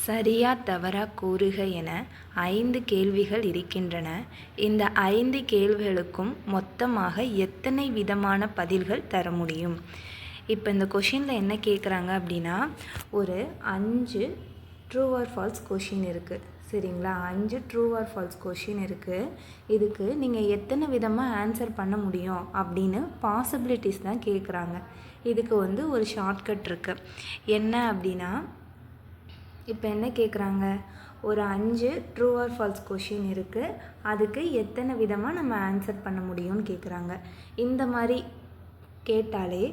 சரியா தவறா கூறுக என 5 கேள்விகள் இருக்கின்றன. இந்த 5 கேள்விகளுக்கும் மொத்தமாக எத்தனை விதமான பதில்கள் தர முடியும்? இப்போ இந்த கொஷினில் என்ன கேட்குறாங்க அப்படின்னா, ஒரு 5 ட்ரூ ஆர் ஃபால்ஸ் கொஷின் இருக்குது. சரிங்களா? 5 ட்ரூ ஆர் ஃபால்ஸ் கொஷின் இருக்குது. இதுக்கு நீங்கள் எத்தனை விதமாக ஆன்சர் பண்ண முடியும் அப்படின்னு பாசிபிலிட்டிஸ் தான் கேட்குறாங்க. இதுக்கு ஒரு ஷார்ட்கட் இருக்குது. என்ன அப்படின்னா, இப்போ என்ன கேட்குறாங்க, ஒரு 5 ட்ரூ ஆர் ஃபால்ஸ் கொஷின் இருக்குது. அதுக்கு எத்தனை விதமாக நம்ம ஆன்சர் பண்ண முடியும்னு கேட்குறாங்க. இந்த மாதிரி கேட்டாலே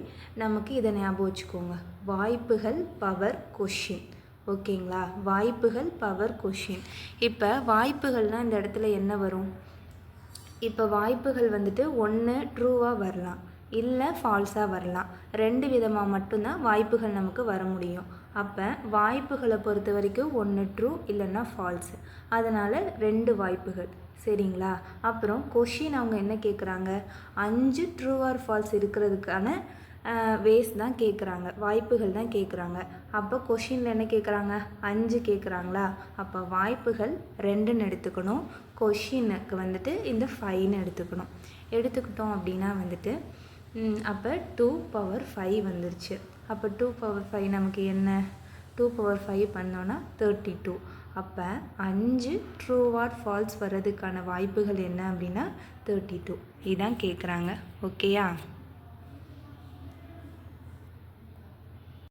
நமக்கு இதை ஞாபகம் வச்சுக்கோங்க. வாய்ப்புகள் பவர் கொஷின். ஓகேங்களா? வாய்ப்புகள் பவர் கொஷின். இப்போ வாய்ப்புகள்னால் இந்த இடத்துல என்ன வரும்? இப்போ வாய்ப்புகள் ஒன்று ட்ரூவாக வரலாம், இல்லை ஃபால்ஸாக வரலாம். 2 விதமாக மட்டும்தான் வாய்ப்புகள் நமக்கு வர முடியும். அப்போ வாய்ப்புகளை பொறுத்த வரைக்கும் ஒன்று ட்ரூ இல்லைன்னா ஃபால்ஸு. அதனால் 2 வாய்ப்புகள். சரிங்களா? அப்புறம் கொஷின் அவங்க என்ன கேட்குறாங்க, 5 ட்ரூ ஆர் ஃபால்ஸ் இருக்கிறதுக்கான வேஸ் தான் கேட்குறாங்க, வாய்ப்புகள் தான் கேட்குறாங்க. அப்போ கொஷினில் என்ன கேட்குறாங்க, 5 கேட்குறாங்களா? அப்போ வாய்ப்புகள் 2ன்னு எடுத்துக்கணும். கொஷினுக்கு இந்த 5ன்னு எடுத்துக்கிட்டோம் அப்படின்னா அப்போ 2 பவர் 5 வந்துருச்சு. அப்போ 2 பவர் 5 நமக்கு என்ன? 2 பவர் 5 பண்ணோன்னா 32. அப்போ 5 ட்ரூ ஆர் ஃபால்ஸ் வர்றதுக்கான வாய்ப்புகள் என்ன அப்படின்னா 32. இதான் கேட்குறாங்க. ஓகேயா?